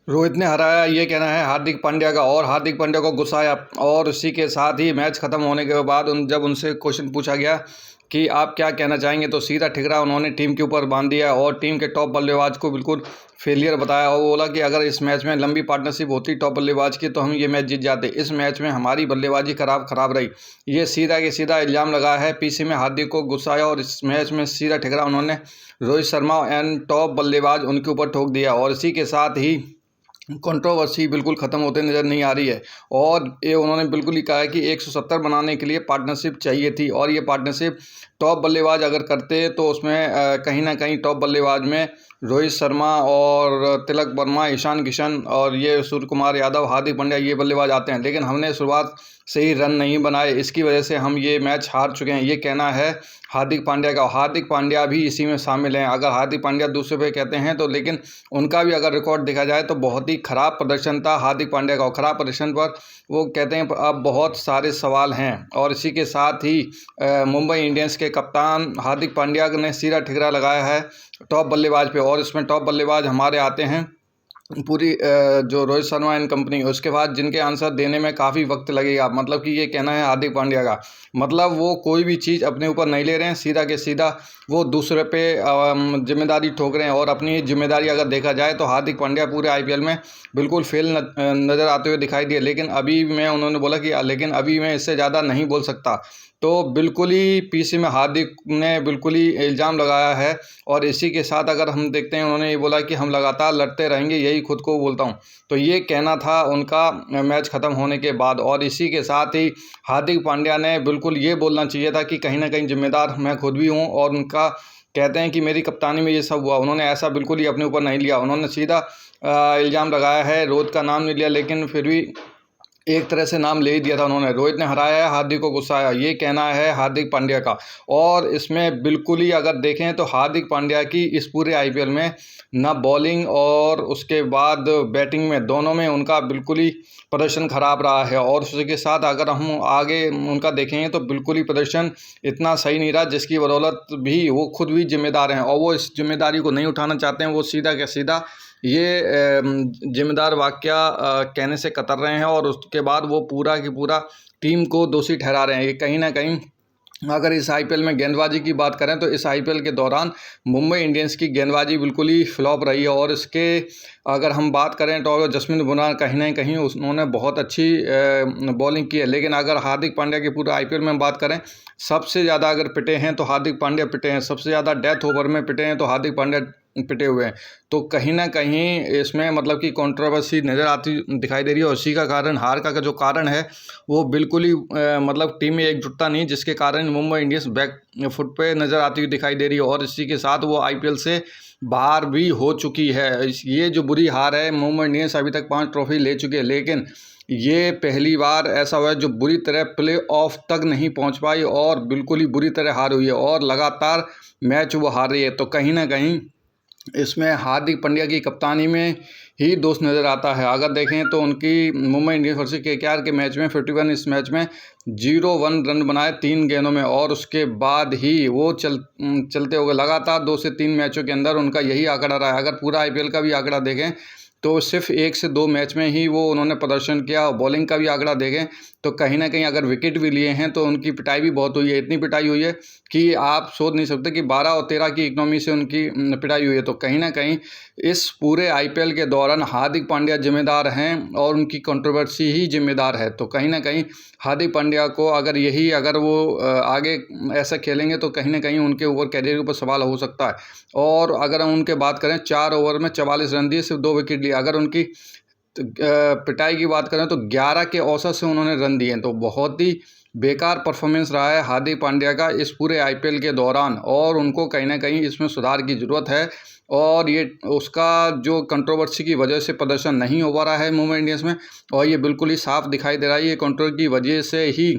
रोहित ने हराया, ये कहना है हार्दिक पांड्या का। और हार्दिक पांड्या को गुस्साया। और उसी के साथ ही मैच खत्म होने के बाद जब उनसे क्वेश्चन पूछा गया कि आप क्या कहना चाहेंगे, तो सीधा ठिकरा उन्होंने टीम के ऊपर बांध दिया और टीम के टॉप बल्लेबाज को बिल्कुल फेलियर बताया। और बोला कि अगर इस मैच में लंबी पार्टनरशिप होती टॉप बल्लेबाज की तो हम ये मैच जीत जाते। इस मैच में हमारी बल्लेबाजी खराब रही। ये सीधा के सीधा इल्ज़ाम लगाया है। पीसी में हार्दिक को गुस्साया और इस मैच में सीधा ठिकरा उन्होंने रोहित शर्मा एंड टॉप बल्लेबाज उनके ऊपर ठोक दिया। और इसी के साथ ही कंट्रोवर्सी बिल्कुल ख़त्म होते नज़र नहीं आ रही है। और ये उन्होंने बिल्कुल ही कहा है कि 170 बनाने के लिए पार्टनरशिप चाहिए थी और ये पार्टनरशिप टॉप बल्लेबाज अगर करते तो उसमें कहीं ना कहीं टॉप बल्लेबाज में रोहित शर्मा और तिलक वर्मा, ईशान किशन और ये सूर्य कुमार यादव, हार्दिक पांड्या, ये बल्लेबाज आते हैं। लेकिन हमने शुरुआत से ही रन नहीं बनाए, इसकी वजह से हम ये मैच हार चुके हैं। ये कहना है हार्दिक पांड्या का। हार्दिक पांड्या भी इसी में शामिल हैं। अगर हार्दिक पांड्या दूसरे पे कहते हैं तो, लेकिन उनका भी अगर रिकॉर्ड देखा जाए तो बहुत ही ख़राब प्रदर्शन था हार्दिक पांड्या का। और ख़राब प्रदर्शन पर वो कहते हैं अब बहुत सारे सवाल हैं। और इसी के साथ ही मुंबई इंडियंस के कप्तान हार्दिक पांड्या ने सीधा ठिकरा लगाया है टॉप बल्लेबाज पे। और इसमें टॉप बल्लेबाज हमारे आते हैं पूरी जो रोहित शर्मा एंड कंपनी, उसके बाद जिनके आंसर देने में काफ़ी वक्त लगेगा। मतलब कि ये कहना है हार्दिक पांड्या का, मतलब वो कोई भी चीज़ अपने ऊपर नहीं ले रहे हैं, सीधा के सीधा वो दूसरे पे जिम्मेदारी ठोक रहे हैं। और अपनी जिम्मेदारी अगर देखा जाए तो हार्दिक पांड्या पूरे आईपीएल में बिल्कुल फेल नज़र आते हुए दिखाई दिए। लेकिन अभी मैं उन्होंने बोला कि लेकिन अभी मैं इससे ज़्यादा नहीं बोल सकता। तो बिल्कुल ही पीसी में हार्दिक ने बिल्कुल ही इल्ज़ाम लगाया है। और इसी के साथ अगर हम देखते हैं, उन्होंने ये बोला कि हम लगातार लड़ते रहेंगे, यही खुद को बोलता हूँ। तो ये कहना था उनका मैच ख़त्म होने के बाद। और इसी के साथ ही हार्दिक पांड्या ने बिल्कुल ये बोलना चाहिए था कि कहीं ना कहीं जिम्मेदार मैं खुद भी हूँ। और उनका कहते हैं कि मेरी कप्तानी में ये सब हुआ, उन्होंने ऐसा बिल्कुल ही अपने ऊपर नहीं लिया। उन्होंने सीधा इल्ज़ाम लगाया है, रोहित का नाम नहीं लिया, लेकिन फिर भी एक तरह से नाम ले ही दिया था उन्होंने। रोहित ने हराया है, हार्दिक को गुस्साया, ये कहना है हार्दिक पांड्या का। और इसमें बिल्कुल ही अगर देखें तो हार्दिक पांड्या की इस पूरे आईपीएल में ना बॉलिंग और उसके बाद बैटिंग में, दोनों में उनका बिल्कुल ही प्रदर्शन खराब रहा है। और उसी के साथ अगर हम आगे उनका देखेंगे तो बिल्कुल ही प्रदर्शन इतना सही नहीं रहा, जिसकी बदौलत भी वो खुद भी जिम्मेदार हैं। और वो इस जिम्मेदारी को नहीं उठाना चाहते हैं। वो सीधा का सीधा ये जिम्मेदार वाकया कहने से कतर रहे हैं। और उसके बाद वो पूरा की पूरा टीम को दोषी ठहरा रहे हैं। ये कहीं ना कहीं अगर इस आईपीएल में गेंदबाजी की बात करें तो इस आईपीएल के दौरान मुंबई इंडियंस की गेंदबाजी बिल्कुल ही फ्लॉप रही है। और इसके अगर हम बात करें तो जसप्रीत बुमराह कहीं ना कहीं उन्होंने बहुत अच्छी बॉलिंग की है। लेकिन अगर हार्दिक पांड्या की पूरे आईपीएल में बात करें, सबसे ज़्यादा अगर पिटे हैं तो हार्दिक पांड्या पिटे हैं, सबसे ज़्यादा डेथ ओवर में पिटे हैं तो हार्दिक पांड्या पिटे हुए हैं। तो कहीं ना कहीं इसमें मतलब कि कंट्रोवर्सी नज़र आती दिखाई दे रही है। और उसी का कारण, हार का जो कारण है वो बिल्कुल ही मतलब टीम में एकजुटता नहीं, जिसके कारण मुंबई इंडियंस बैक फुट पे नज़र आती हुई दिखाई दे रही है। और इसी के साथ वो आईपीएल से बाहर भी हो चुकी है। ये जो बुरी हार है, मुंबई इंडियंस अभी तक 5 ट्रॉफी ले चुके हैं, लेकिन ये पहली बार ऐसा हुआ है जो बुरी तरह प्ले ऑफ तक नहीं पहुंच पाई और बिल्कुल ही बुरी तरह हार हुई है। और लगातार मैच वो हार रही है। तो कहीं ना कहीं इसमें हार्दिक पांड्या की कप्तानी में ही दोष नज़र आता है। अगर देखें तो उनकी मुंबई इंडियंस वर्सेस केकेआर के मैच में 51 इस मैच में 0-1 रन बनाए 3 गेंदों में। और उसके बाद ही वो चलते हुए लगातार 2 से 3 मैचों के अंदर उनका यही आंकड़ा रहा है। अगर पूरा आईपीएल का भी आंकड़ा देखें तो सिर्फ 1 से 2 मैच में ही वो उन्होंने प्रदर्शन किया। और बॉलिंग का भी आंकड़ा देखें तो कहीं ना कहीं अगर विकेट भी लिए हैं तो उनकी पिटाई भी बहुत हुई है। इतनी पिटाई हुई है कि आप सोच नहीं सकते कि 12 और 13 की इकनॉमी से उनकी पिटाई हुई है। तो कहीं ना कहीं इस पूरे आईपीएल के दौरान हार्दिक पांड्या जिम्मेदार हैं और उनकी कंट्रोवर्सी ही जिम्मेदार है। तो कहीं ना कहीं हार्दिक पांड्या को अगर वो आगे ऐसा खेलेंगे तो कहीं ना कहीं उनके ऊपर कैरियर के ऊपर सवाल हो सकता है। और अगर हम उनके बात करें, 4 ओवर में 44 रन दिए, सिर्फ 2 विकेट लिए। अगर उनकी पिटाई की बात करें तो 11 के औसत से उन्होंने रन दिए हैं। तो बहुत ही बेकार परफॉर्मेंस रहा है हार्दिक पांड्या का इस पूरे आईपीएल के दौरान। और उनको कहीं ना कहीं इसमें सुधार की ज़रूरत है। और ये उसका जो कंट्रोवर्सी की वजह से प्रदर्शन नहीं हो पा रहा है मुंबई इंडियंस में, और ये बिल्कुल ही साफ दिखाई दे रहा है। ये कंट्रोवर्सी की वजह से ही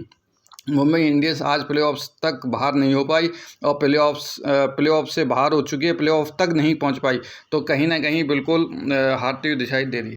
मुंबई इंडियंस आज प्लेऑफ्स तक बाहर नहीं हो पाई और प्लेऑफ से बाहर हो चुकी है, प्लेऑफ तक नहीं पहुंच पाई। तो कहीं ना कहीं बिल्कुल हारती हुई दिखाई दे रही है।